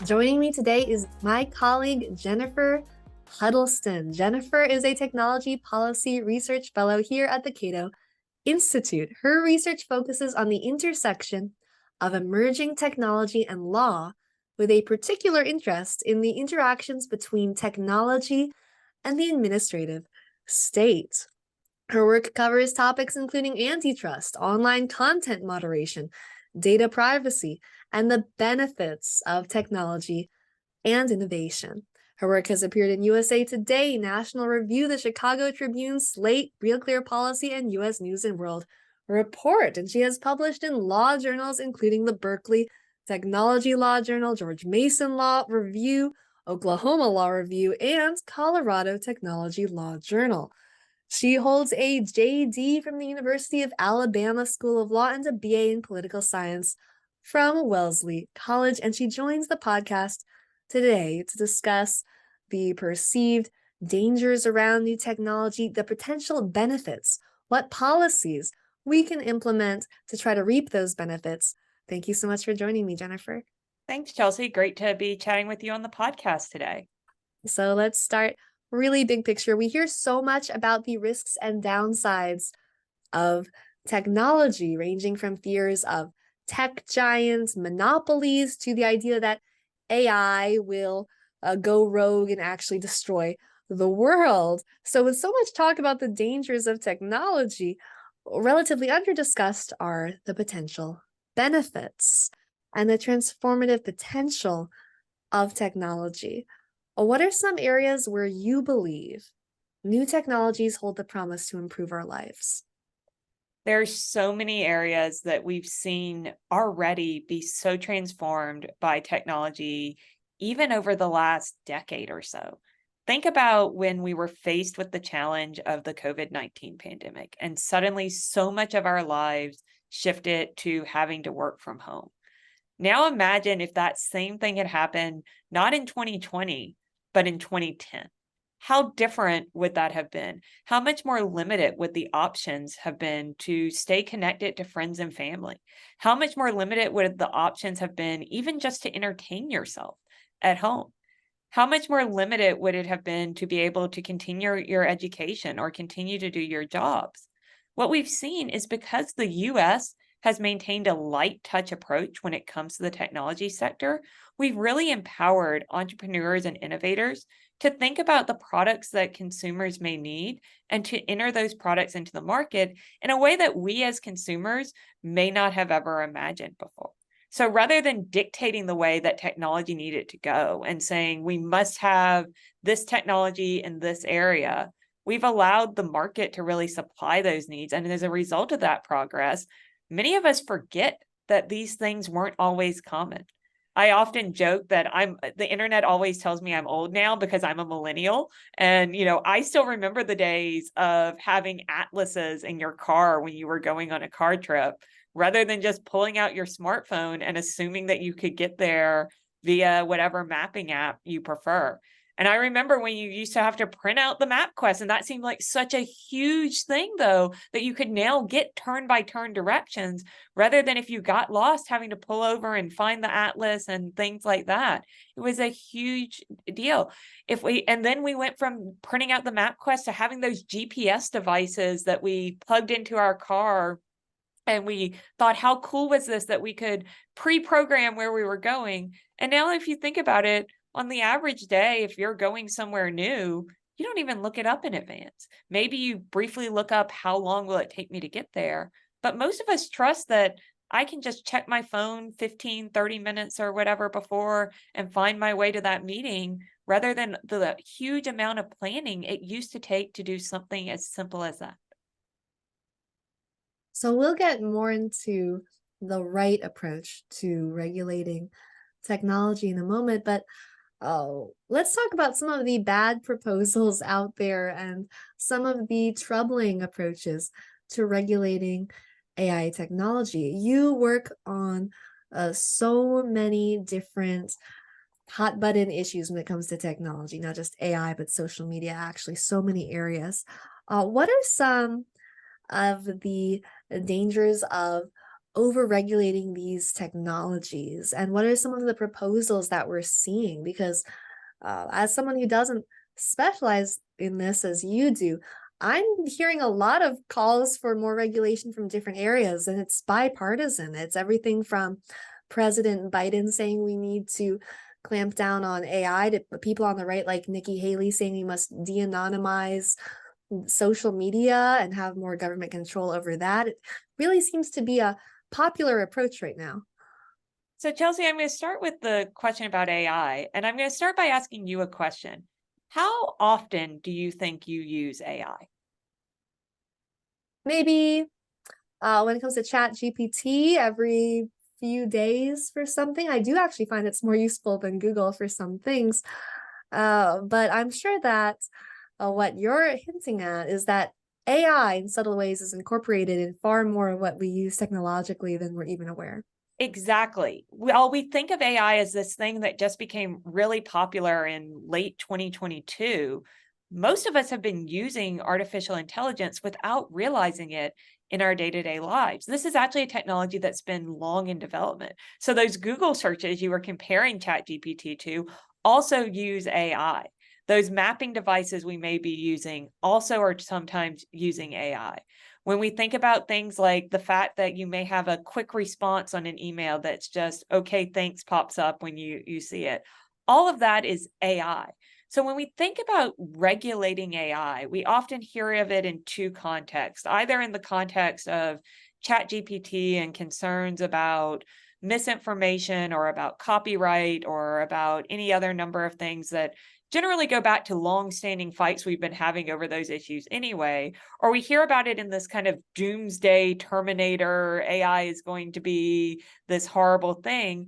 Joining me today is my colleague, Jennifer Huddleston. Jennifer is a technology policy research fellow here at the Cato Institute. Her research focuses on the intersection of emerging technology and law, with a particular interest in the interactions between technology and the administrative state. Her work covers topics including antitrust, online content moderation, data privacy, and the benefits of technology and innovation. Her work has appeared in USA Today, National Review, the Chicago Tribune, Slate, Real Clear Policy, and U.S. News and World Report. And she has published in law journals, including the Berkeley Technology Law Journal, George Mason Law Review, Oklahoma Law Review, and Colorado Technology Law Journal. She holds a JD from the University of Alabama School of Law and a BA in Political Science from Wellesley College, and she joins the podcast today to discuss the perceived dangers around new technology, the potential benefits, what policies we can implement to try to reap those benefits. Thank you so much for joining me, Jennifer. Thanks, Chelsea. Great to be chatting with you on the podcast today. So let's start really big picture. We hear so much about the risks and downsides of technology, ranging from fears of tech giants, monopolies, to the idea that AI will go rogue and actually destroy the world. So with so much talk about the dangers of technology, relatively under-discussed are the potential benefits and the transformative potential of technology. What are some areas where you believe new technologies hold the promise to improve our lives? There's so many areas that we've seen already be so transformed by technology, even over the last decade or so. Think about when we were faced with the challenge of the COVID-19 pandemic, and suddenly so much of our lives shifted to having to work from home. Now imagine if that same thing had happened, not in 2020, but in 2010. How different would that have been? How much more limited would the options have been to stay connected to friends and family? How much more limited would the options have been even just to entertain yourself at home? How much more limited would it have been to be able to continue your education or continue to do your jobs? What we've seen is because the US has maintained a light touch approach when it comes to the technology sector, we've really empowered entrepreneurs and innovators to think about the products that consumers may need and to enter those products into the market in a way that we as consumers may not have ever imagined before. So rather than dictating the way that technology needed to go and saying we must have this technology in this area, we've allowed the market to really supply those needs. And as a result of that progress, many of us forget that these things weren't always common. I often joke that the internet always tells me I'm old now because I'm a millennial. And, I still remember the days of having atlases in your car when you were going on a car trip, rather than just pulling out your smartphone and assuming that you could get there via whatever mapping app you prefer. And I remember when you used to have to print out the MapQuest, and that seemed like such a huge thing, though, that you could now get turn-by-turn directions, rather than if you got lost, having to pull over and find the atlas and things like that. It was a huge deal. And then we went from printing out the MapQuest to having those GPS devices that we plugged into our car. And we thought, how cool was this that we could pre-program where we were going? And now if you think about it, on the average day, if you're going somewhere new, you don't even look it up in advance. Maybe you briefly look up how long will it take me to get there. But most of us trust that I can just check my phone 15, 30 minutes or whatever before and find my way to that meeting, rather than the huge amount of planning it used to take to do something as simple as that. So we'll get more into the right approach to regulating technology in a moment, but let's talk about some of the bad proposals out there and some of the troubling approaches to regulating AI technology. You work on so many different hot button issues when it comes to technology, not just AI, but social media, actually so many areas. What are some of the dangers of over-regulating these technologies? And what are some of the proposals that we're seeing? Because as someone who doesn't specialize in this as you do, I'm hearing a lot of calls for more regulation from different areas, and it's bipartisan. It's everything from President Biden saying we need to clamp down on AI to people on the right, like Nikki Haley, saying we must de-anonymize social media and have more government control over that. It really seems to be a popular approach right now. So, Chelsea, I'm going to start with the question about AI, and I'm going to start by asking you a question. How often do you think you use AI? Maybe when it comes to Chat GPT, every few days for something. I do actually find it's more useful than Google for some things. But I'm sure that what you're hinting at is that AI in subtle ways is incorporated in far more of what we use technologically than we're even aware. Exactly. Well, we think of AI as this thing that just became really popular in late 2022. Most of us have been using artificial intelligence without realizing it in our day-to-day lives. This is actually a technology that's been long in development. So those Google searches you were comparing ChatGPT to also use AI. Those mapping devices we may be using also are sometimes using AI. When we think about things like the fact that you may have a quick response on an email that's just, okay, thanks, pops up when you see it. All of that is AI. So when we think about regulating AI, we often hear of it in two contexts, either in the context of ChatGPT and concerns about misinformation or about copyright or about any other number of things that generally go back to long-standing fights we've been having over those issues anyway, or we hear about it in this kind of doomsday Terminator, AI is going to be this horrible thing,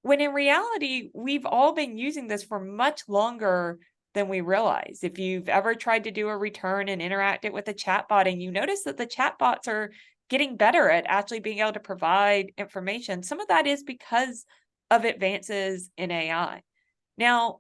when in reality, we've all been using this for much longer than we realize. If you've ever tried to do a return and interact it with a chatbot, and you notice that the chatbots are getting better at actually being able to provide information, some of that is because of advances in AI. Now,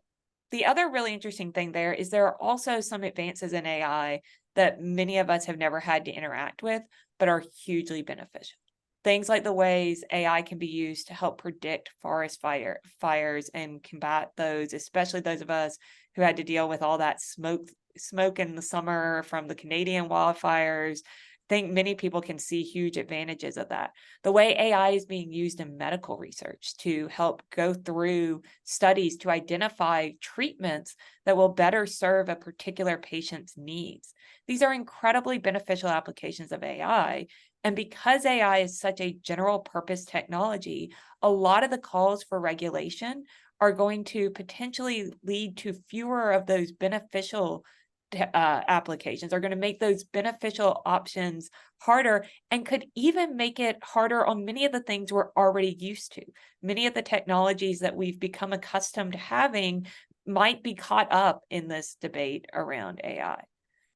the other really interesting thing there is there are also some advances in AI that many of us have never had to interact with, but are hugely beneficial. Things like the ways AI can be used to help predict forest fires and combat those, especially those of us who had to deal with all that smoke in the summer from the Canadian wildfires. I think many people can see huge advantages of that. The way AI is being used in medical research to help go through studies to identify treatments that will better serve a particular patient's needs. These are incredibly beneficial applications of AI. And because AI is such a general purpose technology, a lot of the calls for regulation are going to potentially lead to fewer of those beneficial applications, are going to make those beneficial options harder and could even make it harder on many of the things we're already used to. Many of the technologies that we've become accustomed to having might be caught up in this debate around AI.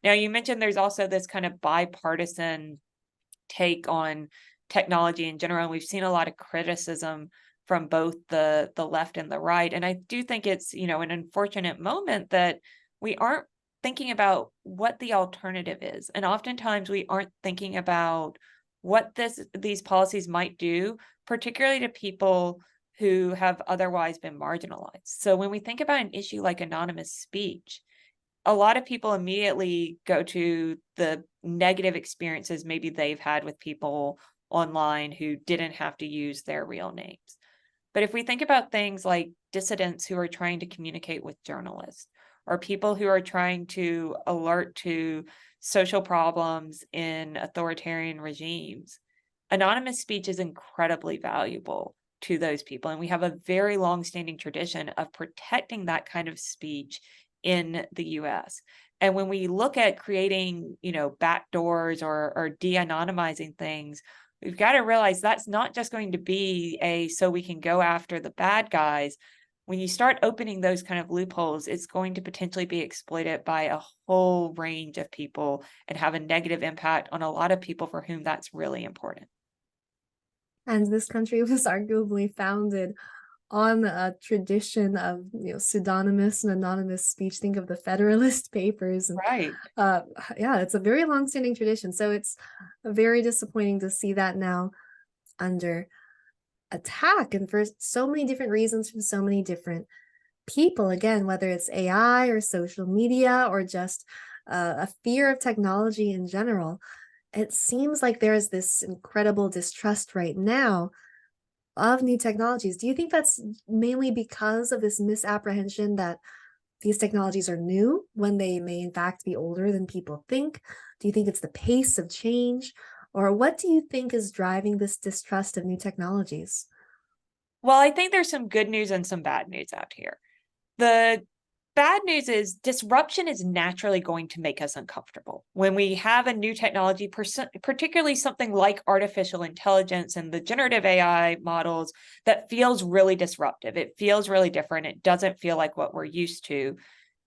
Now, you mentioned there's also this kind of bipartisan take on technology in general. And we've seen a lot of criticism from both the left and the right. And I do think it's, an unfortunate moment that we aren't thinking about what the alternative is. And oftentimes we aren't thinking about what these policies might do, particularly to people who have otherwise been marginalized. So when we think about an issue like anonymous speech, a lot of people immediately go to the negative experiences maybe they've had with people online who didn't have to use their real names. But if we think about things like dissidents who are trying to communicate with journalists, or people who are trying to alert to social problems in authoritarian regimes, anonymous speech is incredibly valuable to those people. And we have a very long-standing tradition of protecting that kind of speech in the US. And when we look at creating, backdoors or de-anonymizing things, we've got to realize that's not just going to be so we can go after the bad guys. When you start opening those kind of loopholes, it's going to potentially be exploited by a whole range of people and have a negative impact on a lot of people for whom that's really important. And this country was arguably founded on a tradition of pseudonymous and anonymous speech. Think of the Federalist Papers, and Right. yeah, it's a very long-standing tradition. So it's very disappointing to see that now under attack, and for so many different reasons from so many different people. Again, whether it's AI or social media or just a fear of technology in general, it seems like there is this incredible distrust right now of new technologies. Do you think that's mainly because of this misapprehension that these technologies are new when they may in fact be older than people think? Do you think it's the pace of change? Or what do you think is driving this distrust of new technologies? Well, I think there's some good news and some bad news out here. The bad news is disruption is naturally going to make us uncomfortable. When we have a new technology, particularly something like artificial intelligence and the generative AI models, that feels really disruptive. It feels really different. It doesn't feel like what we're used to.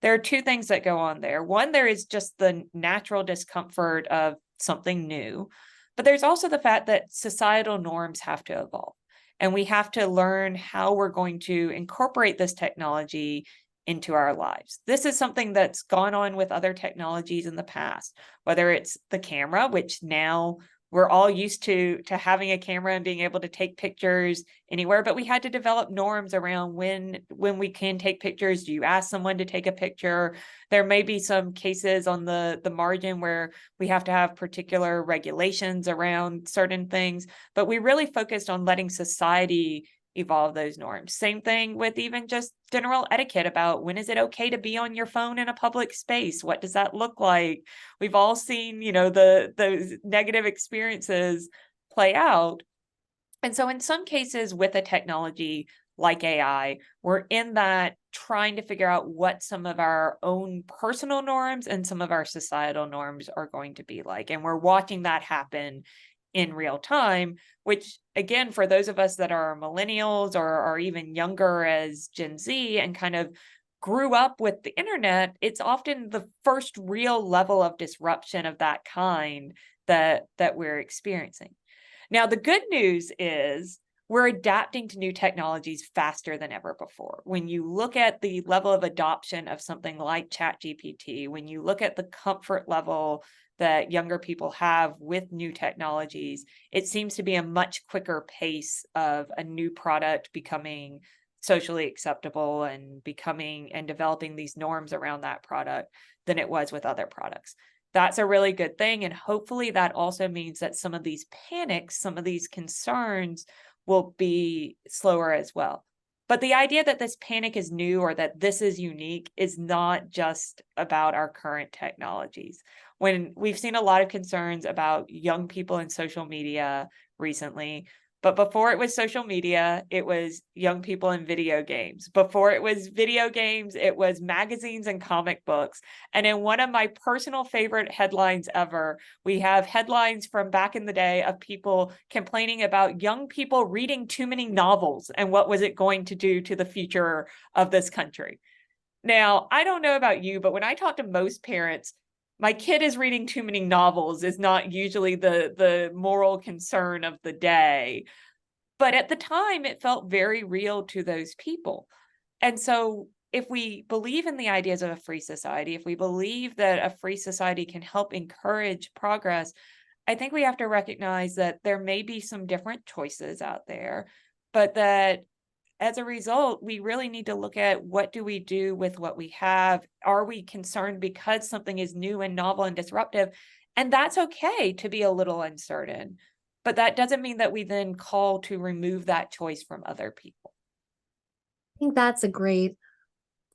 There are two things that go on there. One, there is just the natural discomfort of something new, but there's also the fact that societal norms have to evolve. And we have to learn how we're going to incorporate this technology into our lives. This is something that's gone on with other technologies in the past, whether it's the camera, which now we're all used to having a camera and being able to take pictures anywhere, but we had to develop norms around when we can take pictures. Do you ask someone to take a picture? There may be some cases on the margin where we have to have particular regulations around certain things, but we really focused on letting society evolve those norms. Same thing with even just general etiquette about when is it okay to be on your phone in a public space? What does that look like? We've all seen, those negative experiences play out. And so in some cases with a technology like AI, we're in that trying to figure out what some of our own personal norms and some of our societal norms are going to be like. And we're watching that happen in real time, which again, for those of us that are millennials or are even younger as Gen Z and kind of grew up with the internet, it's often the first real level of disruption of that kind that we're experiencing. Now, the good news is we're adapting to new technologies faster than ever before. When you look at the level of adoption of something like ChatGPT, when you look at the comfort level that younger people have with new technologies, it seems to be a much quicker pace of a new product becoming socially acceptable and becoming and developing these norms around that product than it was with other products. That's a really good thing. And hopefully that also means that some of these panics, some of these concerns will be slower as well. But the idea that this panic is new or that this is unique is not just about our current technologies. When we've seen a lot of concerns about young people in social media recently, but before it was social media, it was young people in video games. Before it was video games, it was magazines and comic books. And in one of my personal favorite headlines ever, we have headlines from back in the day of people complaining about young people reading too many novels and what was it going to do to the future of this country. Now, I don't know about you, but when I talk to most parents, my kid is reading too many novels is not usually the moral concern of the day. But at the time, it felt very real to those people. And so if we believe in the ideas of a free society, if we believe that a free society can help encourage progress, I think we have to recognize that there may be some different choices out there, but that as a result, we really need to look at what do we do with what we have? Are we concerned because something is new and novel and disruptive? And that's okay to be a little uncertain, but that doesn't mean that we then call to remove that choice from other people. I think that's a great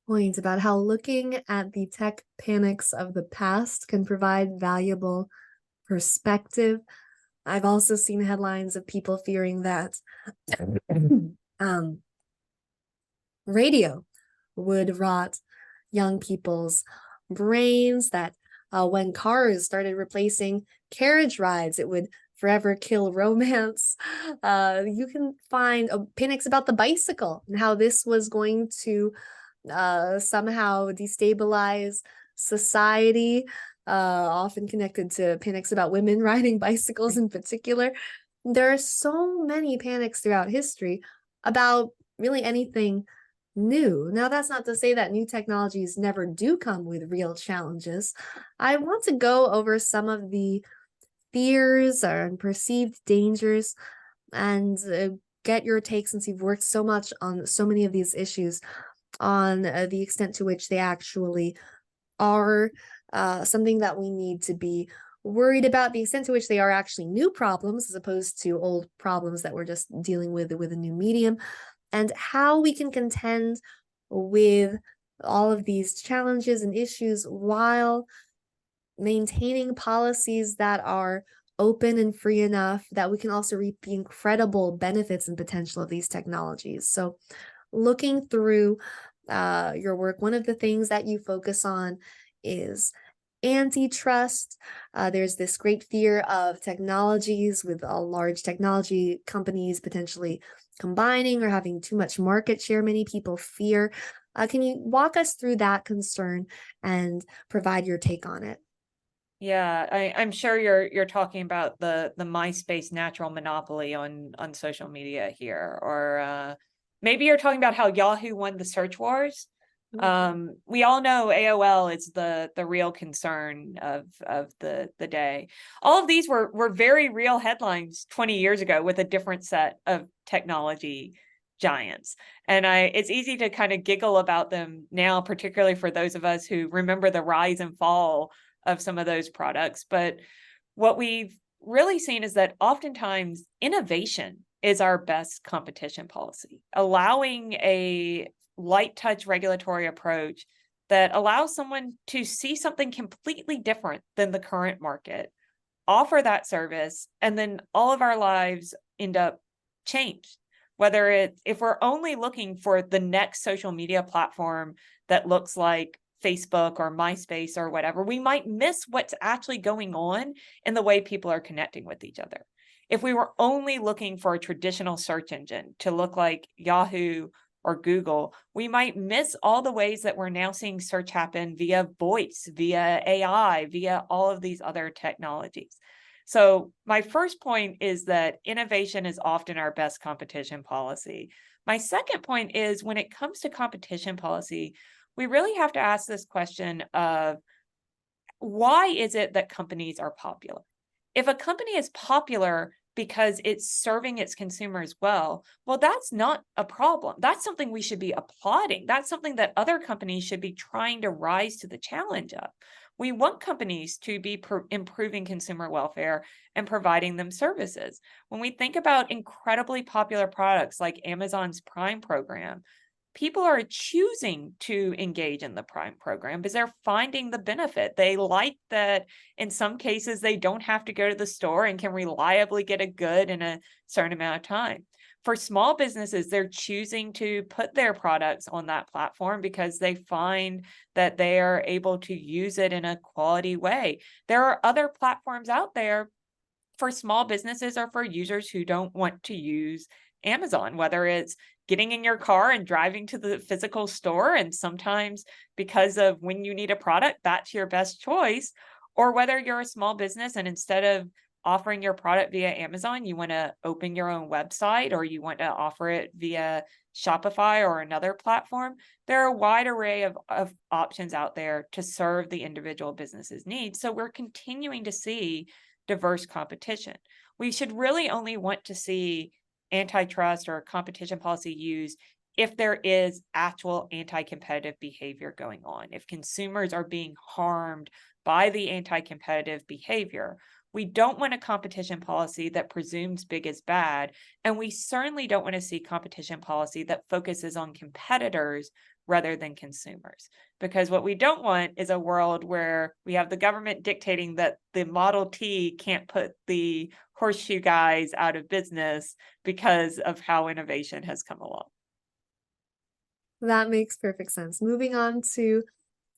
point about how looking at the tech panics of the past can provide valuable perspective. I've also seen headlines of people fearing that um, radio would rot young people's brains, that when cars started replacing carriage rides, it would forever kill romance. You can find panics about the bicycle and how this was going to somehow destabilize society, often connected to panics about women riding bicycles in particular. There are so many panics throughout history about really anything new. Now, that's not to say that new technologies never do come with real challenges. I want to go over some of the fears and perceived dangers and get your take, since you've worked so much on so many of these issues, on the extent to which they actually are something that we need to be worried about, the extent to which they are actually new problems as opposed to old problems that we're just dealing with a new medium, and how we can contend with all of these challenges and issues while maintaining policies that are open and free enough that we can also reap the incredible benefits and potential of these technologies. So, looking through your work, one of the things that you focus on is antitrust. There's this great fear of technologies with large technology companies potentially combining or having too much market share, many people fear. Can you walk us through that concern and provide your take on it? Yeah, I'm sure you're talking about the MySpace natural monopoly on social media here, or maybe you're talking about how Yahoo won the search wars. We all know AOL is the real concern of the day. All of these were very real headlines 20 years ago with a different set of technology giants. And it's easy to kind of giggle about them now, particularly for those of us who remember the rise and fall of some of those products. But what we've really seen is that oftentimes innovation is our best competition policy, allowing a light touch regulatory approach that allows someone to see something completely different than the current market, offer that service, and then all of our lives end up changed. Whether if we're only looking for the next social media platform that looks like Facebook or MySpace or whatever, we might miss what's actually going on in the way people are connecting with each other. If we were only looking for a traditional search engine to look like Yahoo or Google, we might miss all the ways that we're now seeing search happen via voice, via AI, via all of these other technologies. So my first point is that innovation is often our best competition policy. My second point is when it comes to competition policy, we really have to ask this question of why is it that companies are popular? If a company is popular because it's serving its consumers well, that's not a problem. That's something we should be applauding. That's something that other companies should be trying to rise to the challenge of. We want companies to be improving consumer welfare and providing them services. When we think about incredibly popular products like Amazon's Prime program, people are choosing to engage in the Prime program because they're finding the benefit. They like that in some cases they don't have to go to the store and can reliably get a good in a certain amount of time. For small businesses, they're choosing to put their products on that platform because they find that they are able to use it in a quality way. There are other platforms out there for small businesses or for users who don't want to use Amazon, whether it's getting in your car and driving to the physical store, and sometimes because of when you need a product, that's your best choice, or whether you're a small business and instead of offering your product via Amazon, you want to open your own website or you want to offer it via Shopify or another platform. There are a wide array of options out there to serve the individual business's needs. So we're continuing to see diverse competition. We should really only want to see antitrust or competition policy used if there is actual anti-competitive behavior going on, if consumers are being harmed by the anti-competitive behavior. We don't want a competition policy that presumes big is bad, and we certainly don't want to see competition policy that focuses on competitors rather than consumers. Because what we don't want is a world where we have the government dictating that the Model T can't put the horseshoe guys out of business because of how innovation has come along. That makes perfect sense. Moving on to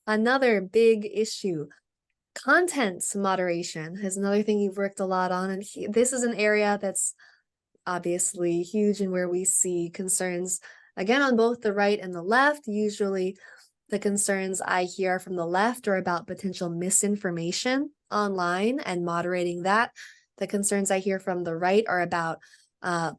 another big issue. Content moderation is another thing you've worked a lot on. And this is an area that's obviously huge and where we see concerns, again, on both the right and the left. Usually, the concerns I hear from the left are about potential misinformation online and moderating that. The concerns I hear from the right are about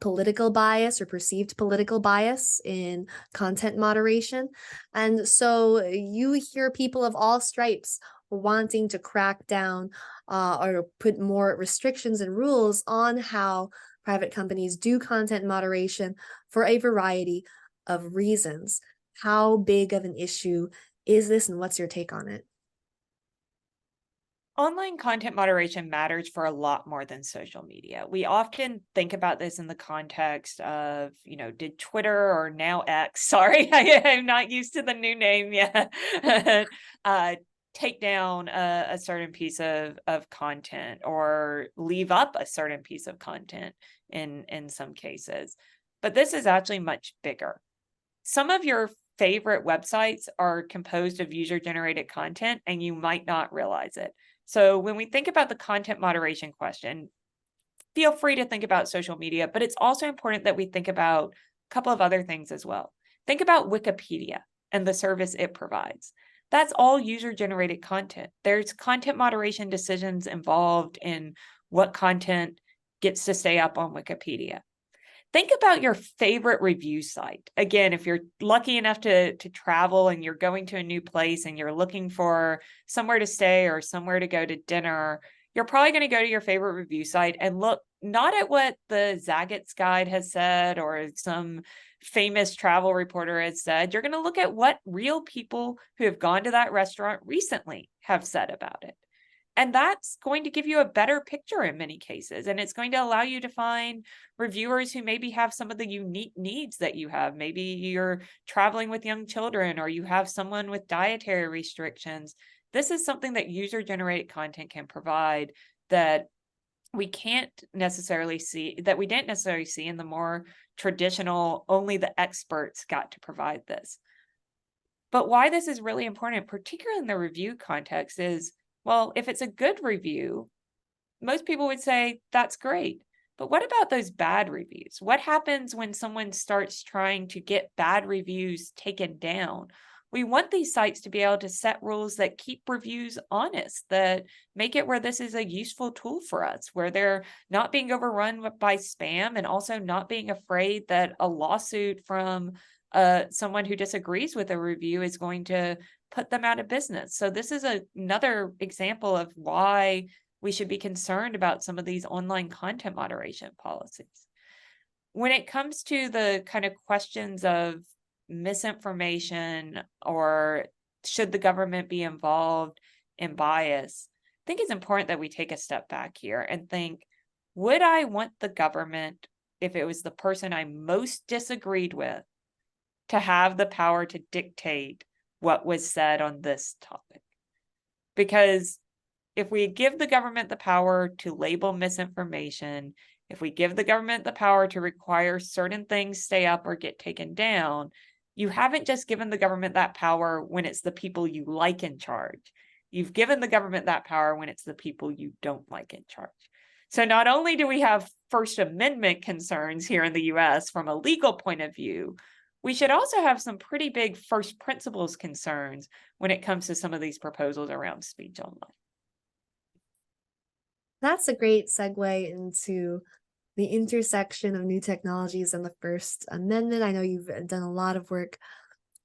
political bias or perceived political bias in content moderation. And so you hear people of all stripes wanting to crack down or put more restrictions and rules on how private companies do content moderation for a variety of reasons. How big of an issue is this, and what's your take on it? Online content moderation matters for a lot more than social media. We often think about this in the context of, did Twitter, or now X, sorry, I'm not used to the new name yet, uh, take down a certain piece of content, or leave up a certain piece of content in some cases. But this is actually much bigger. Some of your favorite websites are composed of user-generated content, and you might not realize it. So when we think about the content moderation question, feel free to think about social media, but it's also important that we think about a couple of other things as well. Think about Wikipedia and the service it provides. That's all user-generated content. There's content moderation decisions involved in what content gets to stay up on Wikipedia. Think about your favorite review site. Again, if you're lucky enough to travel and you're going to a new place and you're looking for somewhere to stay or somewhere to go to dinner, you're probably going to go to your favorite review site and look not at what the Zagat's Guide has said or some famous travel reporter has said. You're going to look at what real people who have gone to that restaurant recently have said about it. And that's going to give you a better picture in many cases. And it's going to allow you to find reviewers who maybe have some of the unique needs that you have. Maybe you're traveling with young children, or you have someone with dietary restrictions. This is something that user-generated content can provide that we didn't necessarily see in the more traditional, only the experts got to provide this. But why this is really important, particularly in the review context, is, well, if it's a good review, most people would say that's great. But what about those bad reviews? What happens when someone starts trying to get bad reviews taken down? We want these sites to be able to set rules that keep reviews honest, that make it where this is a useful tool for us, where they're not being overrun by spam, and also not being afraid that a lawsuit from someone who disagrees with a review is going to put them out of business. So this is another example of why we should be concerned about some of these online content moderation policies. When it comes to the kind of questions of misinformation, or should the government be involved in bias, I think it's important that we take a step back here and think, would I want the government, if it was the person I most disagreed with, to have the power to dictate what was said on this topic? Because if we give the government the power to label misinformation, if we give the government the power to require certain things stay up or get taken down, you haven't just given the government that power when it's the people you like in charge. You've given the government that power when it's the people you don't like in charge. So not only do we have First Amendment concerns here in the US from a legal point of view, we should also have some pretty big first principles concerns when it comes to some of these proposals around speech online. That's a great segue into the intersection of new technologies and the First Amendment. I know you've done a lot of work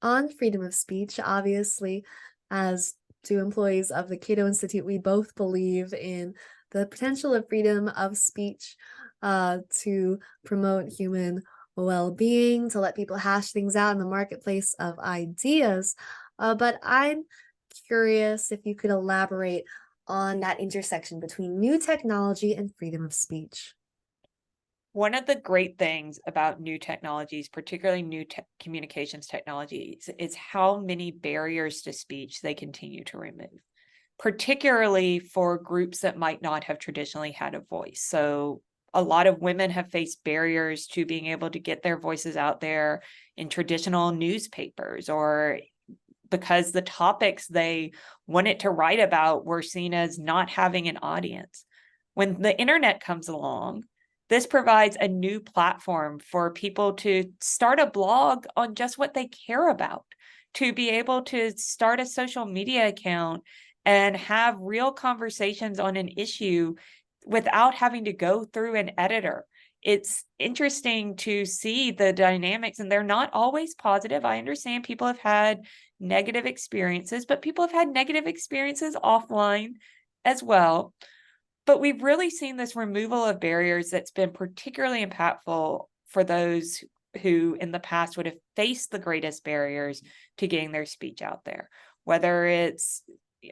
on freedom of speech. Obviously, as two employees of the Cato Institute, we both believe in the potential of freedom of speech to promote human well-being, to let people hash things out in the marketplace of ideas. But I'm curious if you could elaborate on that intersection between new technology and freedom of speech. One of the great things about new technologies, particularly new communications technologies, is how many barriers to speech they continue to remove, particularly for groups that might not have traditionally had a voice. So a lot of women have faced barriers to being able to get their voices out there in traditional newspapers, or because the topics they wanted to write about were seen as not having an audience. When the internet comes along, this provides a new platform for people to start a blog on just what they care about, to be able to start a social media account and have real conversations on an issue without having to go through an editor. It's interesting to see the dynamics, and they're not always positive. I understand people have had negative experiences, but people have had negative experiences offline as well. But we've really seen this removal of barriers that's been particularly impactful for those who in the past would have faced the greatest barriers to getting their speech out there, whether it's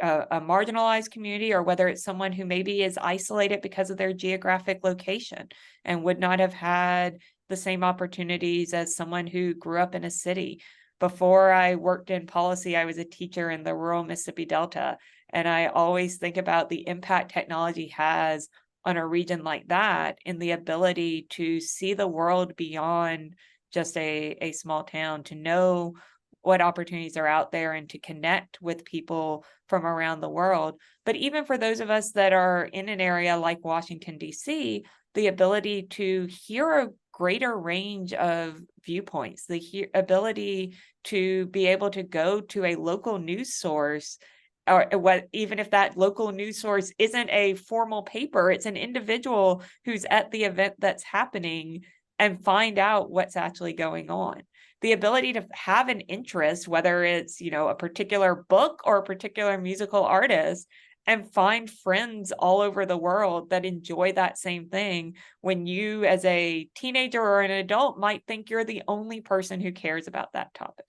a marginalized community or whether it's someone who maybe is isolated because of their geographic location and would not have had the same opportunities as someone who grew up in a city. Before I worked in policy, I was a teacher in the rural Mississippi Delta. And I always think about the impact technology has on a region like that in the ability to see the world beyond just a small town, to know what opportunities are out there and to connect with people from around the world. But even for those of us that are in an area like Washington, D.C., the ability to hear a greater range of viewpoints, the ability to be able to go to a local news source, or what, even if that local news source isn't a formal paper, it's an individual who's at the event that's happening, and find out what's actually going on. The ability to have an interest, whether it's, a particular book or a particular musical artist, and find friends all over the world that enjoy that same thing, when you as a teenager or an adult might think you're the only person who cares about that topic.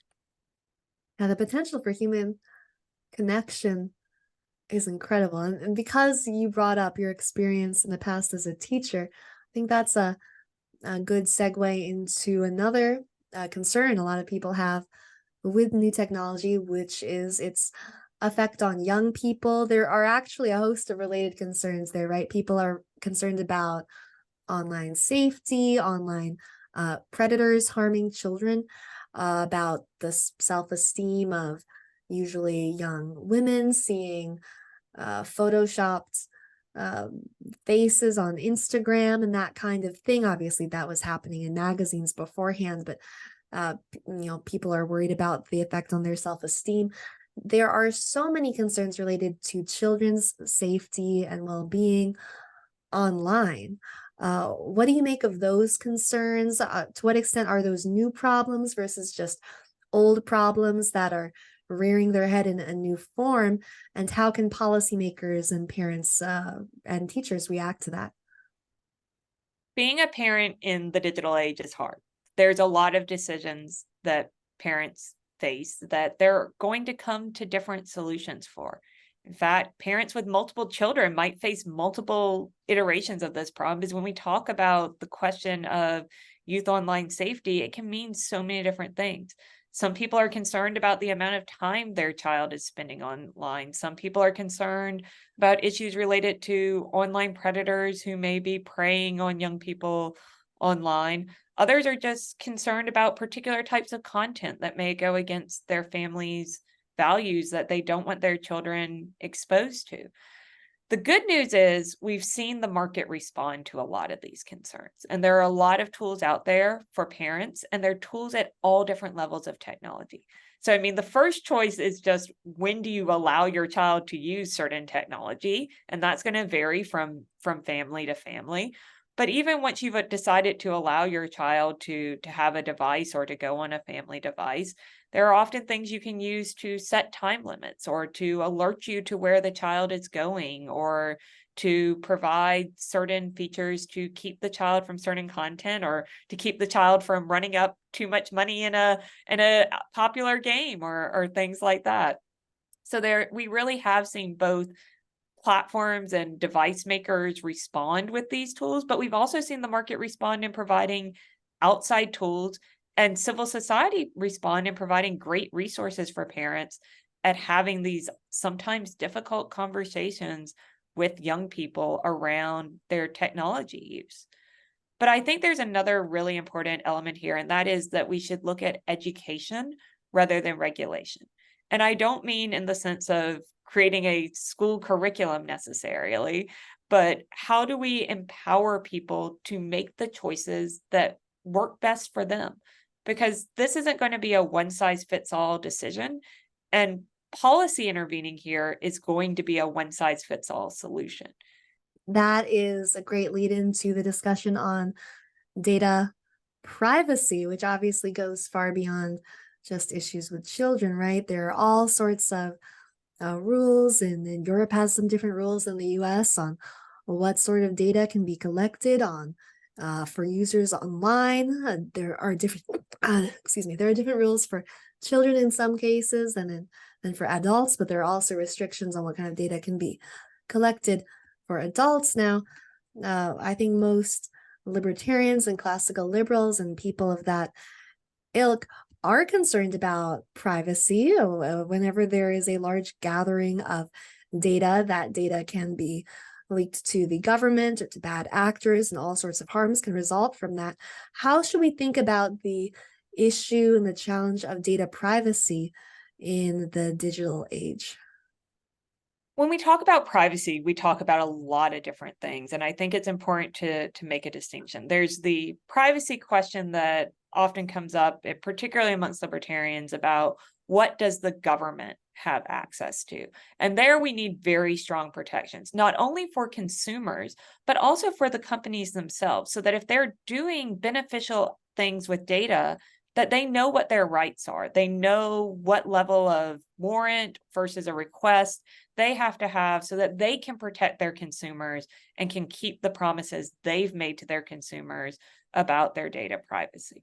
Now, the potential for human connection is incredible. And because you brought up your experience in the past as a teacher, I think that's a good segue into another concern a lot of people have with new technology, which is its effect on young people. There are actually a host of related concerns there, right? People are concerned about online safety, online predators harming children, about the self-esteem of usually young women seeing photoshopped uh, faces on Instagram and that kind of thing. Obviously, that was happening in magazines beforehand, but people are worried about the effect on their self-esteem. There are so many concerns related to children's safety and well-being online. What do you make of those concerns? To what extent are those new problems versus just old problems that are rearing their head in a new form? And how can policymakers and parents and teachers react to that? Being a parent in the digital age is hard. There's a lot of decisions that parents face that they're going to come to different solutions for. In fact, parents with multiple children might face multiple iterations of this problem, because when we talk about the question of youth online safety, it can mean so many different things. Some people are concerned about the amount of time their child is spending online. Some people are concerned about issues related to online predators who may be preying on young people online. Others are just concerned about particular types of content that may go against their family's values that they don't want their children exposed to. The good news is we've seen the market respond to a lot of these concerns, and there are a lot of tools out there for parents, and they're tools at all different levels of technology. So, I mean, the first choice is just, when do you allow your child to use certain technology? And that's going to vary from family to family. But even once you've decided to allow your child to have a device or to go on a family device, there are often things you can use to set time limits, or to alert you to where the child is going, or to provide certain features to keep the child from certain content, or to keep the child from running up too much money in a popular game, or things like that. So we really have seen both platforms and device makers respond with these tools, but we've also seen the market respond in providing outside tools, and civil society respond in providing great resources for parents at having these sometimes difficult conversations with young people around their technology use. But I think there's another really important element here, and that is that we should look at education rather than regulation. And I don't mean in the sense of creating a school curriculum necessarily, but how do we empower people to make the choices that work best for them? Because this isn't going to be a one size fits all decision. And policy intervening here is going to be a one size fits all solution. That is a great lead into the discussion on data privacy, which obviously goes far beyond just issues with children, right? There are all sorts of rules, and Europe has some different rules than the US on what sort of data can be collected on for users online. There are different, there are different rules for children in some cases than for adults, but there are also restrictions on what kind of data can be collected for adults. Now, I think most libertarians and classical liberals and people of that ilk are concerned about privacy. Whenever there is a large gathering of data, that data can be leaked to the government or to bad actors, and all sorts of harms can result from that. How should we think about the issue and the challenge of data privacy in the digital age? When we talk about privacy, we talk about a lot of different things, and I think it's important to make a distinction. There's the privacy question that often comes up, particularly amongst libertarians, about what does the government have access to? And there we need very strong protections, not only for consumers, but also for the companies themselves, so that if they're doing beneficial things with data, that they know what their rights are. They know what level of warrant versus a request they have to have so that they can protect their consumers and can keep the promises they've made to their consumers about their data privacy.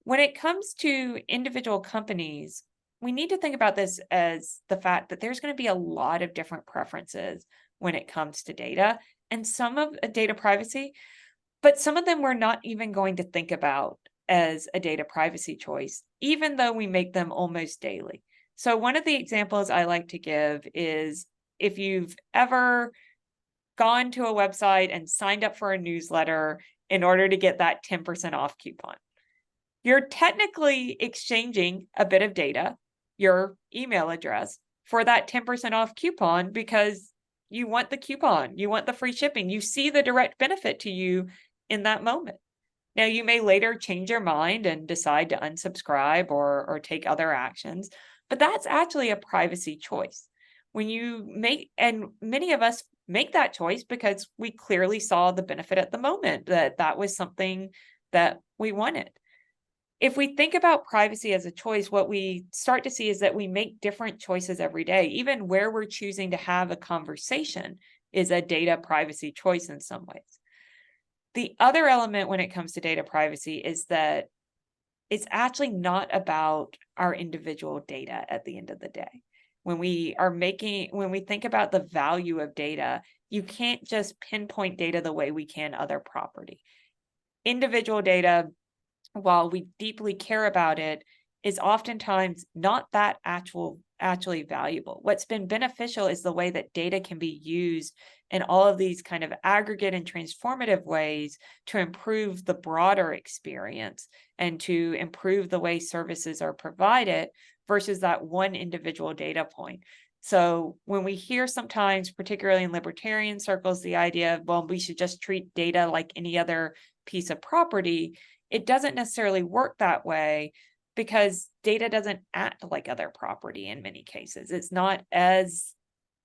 When it comes to individual companies, we need to think about this as the fact that there's going to be a lot of different preferences when it comes to data and some of data privacy, but some of them we're not even going to think about as a data privacy choice, even though we make them almost daily. So one of the examples I like to give is if you've ever gone to a website and signed up for a newsletter in order to get that 10% off coupon. You're technically exchanging a bit of data, your email address, for that 10% off coupon because you want the coupon, you want the free shipping, you see the direct benefit to you in that moment. Now, you may later change your mind and decide to unsubscribe or take other actions, but that's actually a privacy choice. When you make, and many of us make that choice because we clearly saw the benefit at the moment, that was something that we wanted. If we think about privacy as a choice, what we start to see is that we make different choices every day. Even where we're choosing to have a conversation is a data privacy choice in some ways. The other element when it comes to data privacy is that it's actually not about our individual data at the end of the day. When we think about the value of data, you can't just pinpoint data the way we can other property. Individual data, while we deeply care about it, is oftentimes not that actually valuable. What's been beneficial is the way that data can be used in all of these kind of aggregate and transformative ways to improve the broader experience and to improve the way services are provided versus that one individual data point. So when we hear sometimes, particularly in libertarian circles, the idea of, well, we should just treat data like any other piece of property, it doesn't necessarily work that way because data doesn't act like other property in many cases. It's not as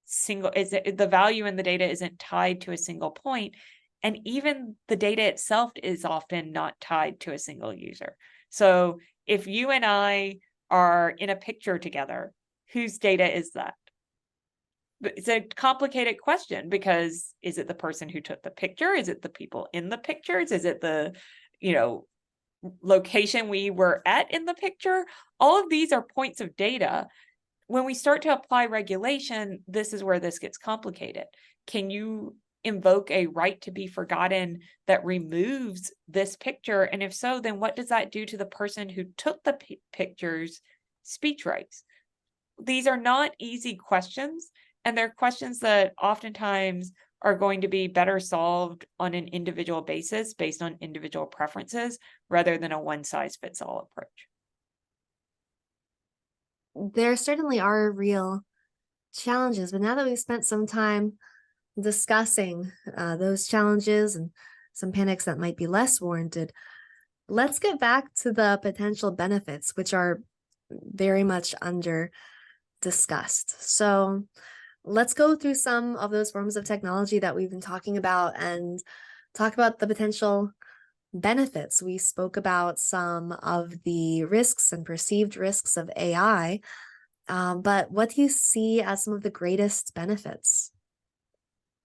single, the value in the data isn't tied to a single point, and even the data itself is often not tied to a single user. So if you and I are in a picture together, whose data is that? It's a complicated question because is it the person who took the picture? Is it the people in the pictures? Is it the, location we were at in the picture? All of these are points of data. When we start to apply regulation, this is where this gets complicated. Can you invoke a right to be forgotten that removes this picture? And if so, then what does that do to the person who took the picture's speech rights? These are not easy questions, and they're questions that oftentimes are going to be better solved on an individual basis based on individual preferences rather than a one-size-fits-all approach. There certainly are real challenges, but now that we've spent some time discussing those challenges and some panics that might be less warranted, let's get back to the potential benefits, which are very much under discussed. So let's go through some of those forms of technology that we've been talking about and talk about the potential benefits. We spoke about some of the risks and perceived risks of AI, but what do you see as some of the greatest benefits?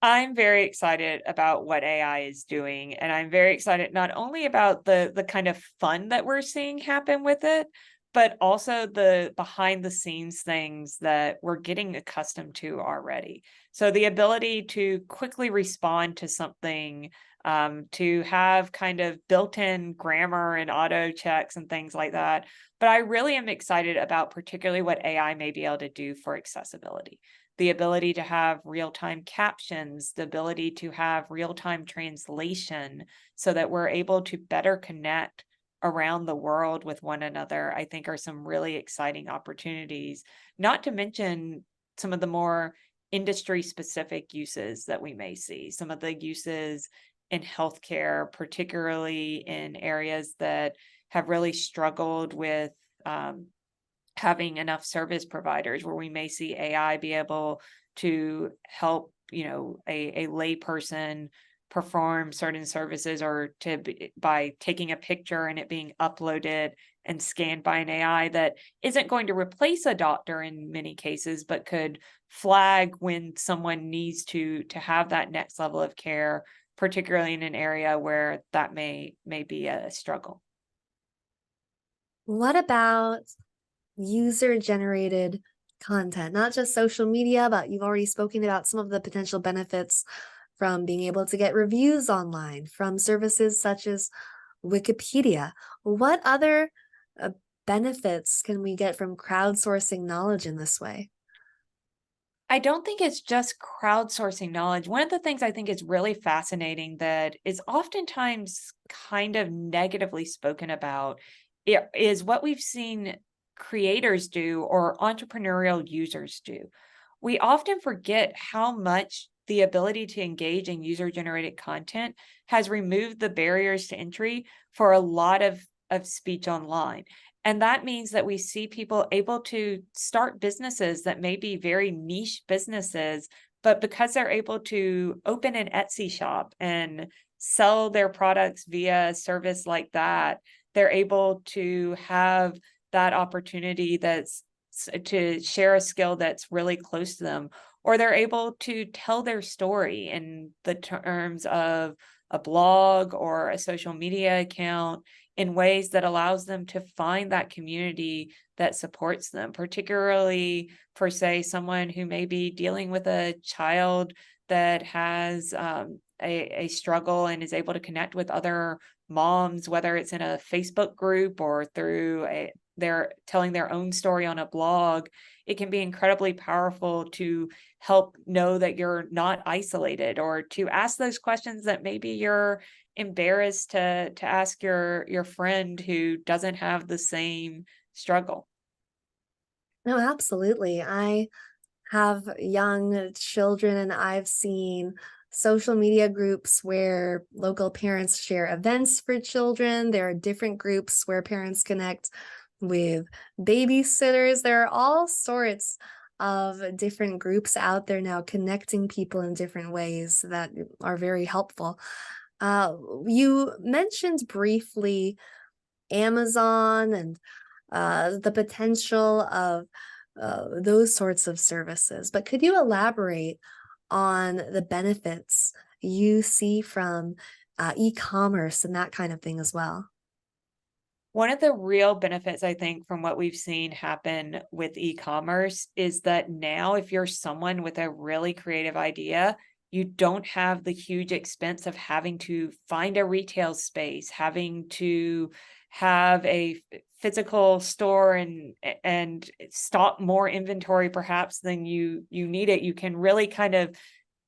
I'm very excited about what AI is doing, and I'm very excited not only about the kind of fun that we're seeing happen with it, but also the behind the scenes things that we're getting accustomed to already. So the ability to quickly respond to something, to have kind of built-in grammar and auto checks and things like that. But I really am excited about particularly what AI may be able to do for accessibility, the ability to have real-time captions, the ability to have real-time translation so that we're able to better connect around the world with one another, I think are some really exciting opportunities, not to mention some of the more industry specific uses that we may see, some of the uses in healthcare, particularly in areas that have really struggled with having enough service providers, where we may see AI be able to help, a lay person perform certain services, or by taking a picture and it being uploaded and scanned by an AI that isn't going to replace a doctor in many cases, but could flag when someone needs to have that next level of care, particularly in an area where that may be a struggle. What about user generated content, not just social media, but you've already spoken about some of the potential benefits from being able to get reviews online from services such as Wikipedia. What other uh, benefits can we get from crowdsourcing knowledge in this way? I don't think it's just crowdsourcing knowledge. One of the things I think is really fascinating that is oftentimes kind of negatively spoken about is what we've seen creators do or entrepreneurial users do. We often forget how much the ability to engage in user generated content has removed the barriers to entry for a lot of speech online. And that means that we see people able to start businesses that may be very niche businesses, but because they're able to open an Etsy shop and sell their products via a service like that, they're able to have that opportunity to share a skill that's really close to them, or they're able to tell their story in the terms of a blog or a social media account in ways that allows them to find that community that supports them, particularly for, say, someone who may be dealing with a child that has a struggle and is able to connect with other moms, whether it's in a Facebook group or through they're telling their own story on a blog. It can be incredibly powerful to help know that you're not isolated, or to ask those questions that maybe you're embarrassed to ask your friend who doesn't have the same struggle. No, absolutely. I have young children, and I've seen social media groups where local parents share events for children. There are different groups where parents connect with babysitters. There are all sorts of different groups out there now connecting people in different ways that are very helpful. You mentioned briefly Amazon and the potential of those sorts of services. But could you elaborate on the benefits you see from e-commerce and that kind of thing as well? One of the real benefits, I think, from what we've seen happen with e-commerce is that now, if you're someone with a really creative idea, you don't have the huge expense of having to find a retail space, having to have a physical store and stock more inventory perhaps than you need it. You can really kind of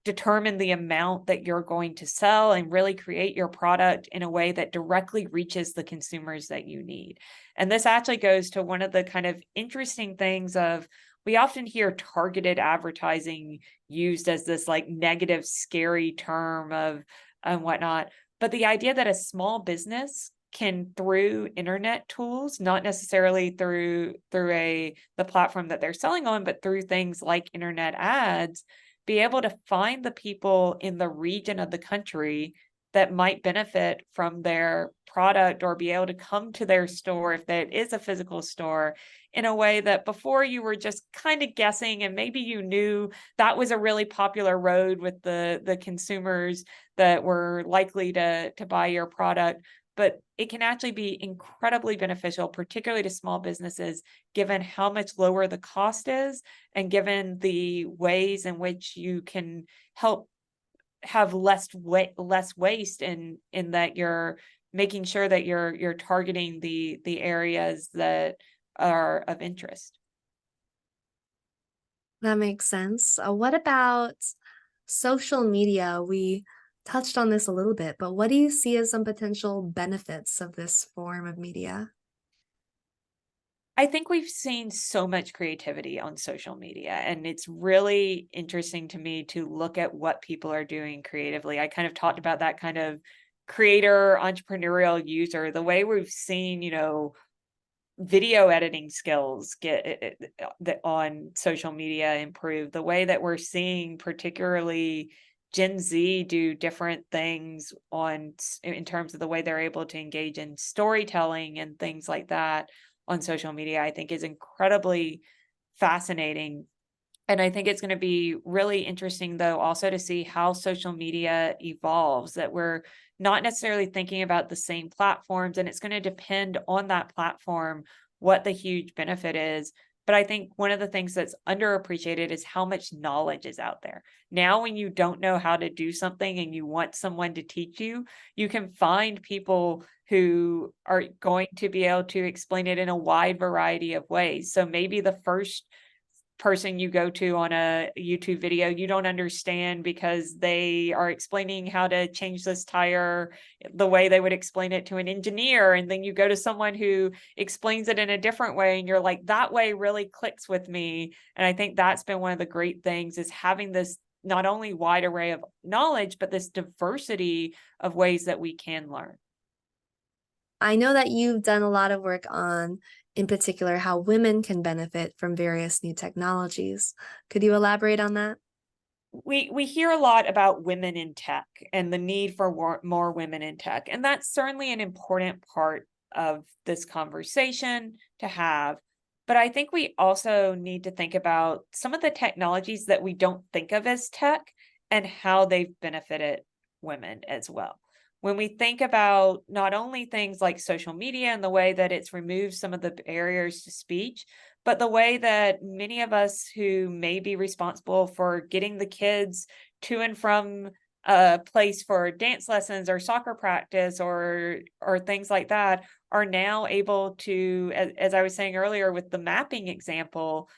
determine the amount that you're going to sell and really create your product in a way that directly reaches the consumers that you need. And this actually goes to one of the kind of interesting things of, we often hear targeted advertising used as this like negative, scary term of and whatnot. But the idea that a small business can, through internet tools, not necessarily through the platform that they're selling on, but through things like internet ads, be able to find the people in the region of the country that might benefit from their product or be able to come to their store if that is a physical store in a way that before you were just kind of guessing, and maybe you knew that was a really popular road with the consumers that were likely to buy your product. But it can actually be incredibly beneficial, particularly to small businesses, given how much lower the cost is and given the ways in which you can help have less waste in that you're making sure that you're targeting the areas that are of interest. That makes sense. What about social media? We touched on this a little bit, but what do you see as some potential benefits of this form of media? I think we've seen so much creativity on social media, and it's really interesting to me to look at what people are doing creatively. I kind of talked about that kind of creator, entrepreneurial user, the way we've seen, video editing skills on social media improve, the way that we're seeing particularly Gen Z do different things in terms of the way they're able to engage in storytelling and things like that on social media, I think is incredibly fascinating. And I think it's going to be really interesting, though, also to see how social media evolves, that we're not necessarily thinking about the same platforms, and it's going to depend on that platform what the huge benefit is. But I think one of the things that's underappreciated is how much knowledge is out there. Now, when you don't know how to do something and you want someone to teach you, you can find people who are going to be able to explain it in a wide variety of ways. So maybe the first person you go to on a YouTube video, you don't understand because they are explaining how to change this tire the way they would explain it to an engineer. And then you go to someone who explains it in a different way, and you're like, that way really clicks with me. And I think that's been one of the great things, is having this not only wide array of knowledge, but this diversity of ways that we can learn. I know that you've done a lot of work on, in particular, how women can benefit from various new technologies. Could you elaborate on that? We hear a lot about women in tech and the need for more women in tech, and that's certainly an important part of this conversation to have. But I think we also need to think about some of the technologies that we don't think of as tech and how they've benefited women as well. When we think about not only things like social media and the way that it's removed some of the barriers to speech, but the way that many of us who may be responsible for getting the kids to and from a place for dance lessons or soccer practice or things like that are now able to, as I was saying earlier with the mapping example,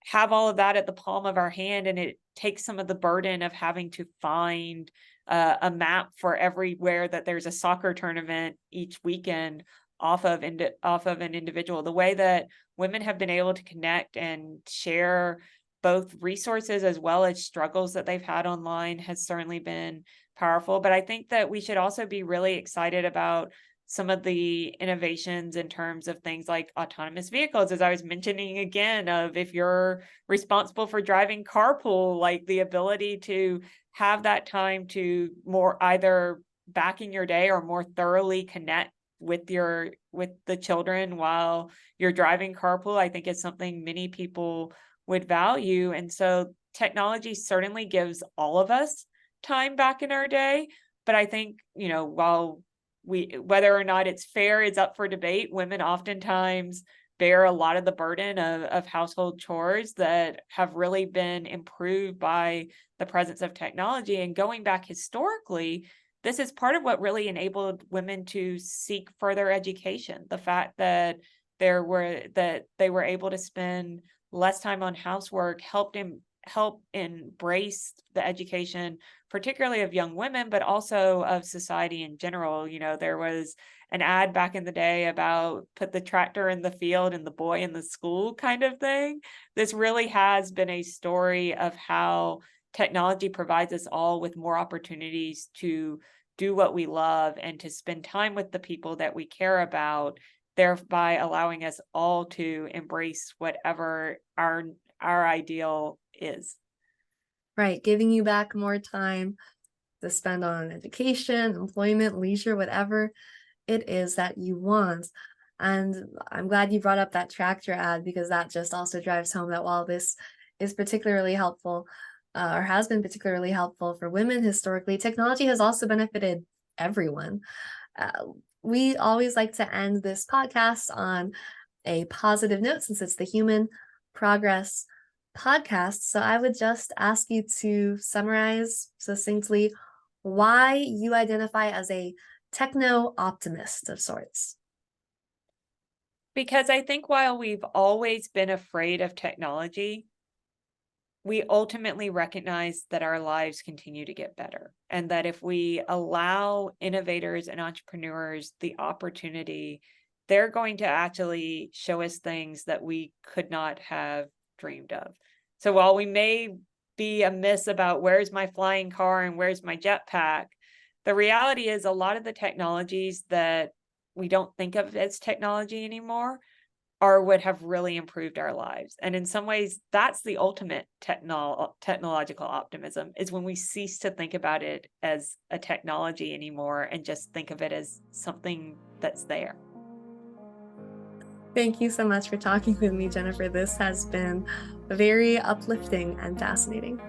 have all of that at the palm of our hand, and it takes some of the burden of having to find a map for everywhere that there's a soccer tournament each weekend off of an individual. The way that women have been able to connect and share both resources as well as struggles that they've had online has certainly been powerful. But I think that we should also be really excited about some of the innovations in terms of things like autonomous vehicles, as I was mentioning again, of if you're responsible for driving carpool, like the ability to have that time to more either back in your day or more thoroughly connect with the children while you're driving carpool, I think is something many people would value. And so technology certainly gives all of us time back in our day. But I think, while whether or not it's fair is up for debate, women oftentimes bear a lot of the burden of household chores that have really been improved by the presence of technology. And going back historically, this is part of what really enabled women to seek further education. The fact that they were able to spend less time on housework help embrace the education, particularly of young women, but also of society in general. There was an ad back in the day about put the tractor in the field and the boy in the school kind of thing. This really has been a story of how technology provides us all with more opportunities to do what we love and to spend time with the people that we care about, thereby allowing us all to embrace whatever our ideal is. Right, giving you back more time to spend on education, employment, leisure, whatever. it is that you want. And I'm glad you brought up that tractor ad, because that just also drives home that while this is particularly helpful, or has been particularly helpful for women historically, technology has also benefited everyone. Uh, we always like to end this podcast on a positive note, since it's the Human Progress podcast. So I would just ask you to summarize succinctly why you identify as a techno optimist of sorts. Because I think while we've always been afraid of technology, we ultimately recognize that our lives continue to get better, and that if we allow innovators and entrepreneurs the opportunity, they're going to actually show us things that we could not have dreamed of. So while we may be amiss about where's my flying car and where's my jetpack, the reality is a lot of the technologies that we don't think of as technology anymore are what have really improved our lives. And in some ways, that's the ultimate technological optimism, is when we cease to think about it as a technology anymore and just think of it as something that's there. Thank you so much for talking with me, Jennifer. This has been very uplifting and fascinating.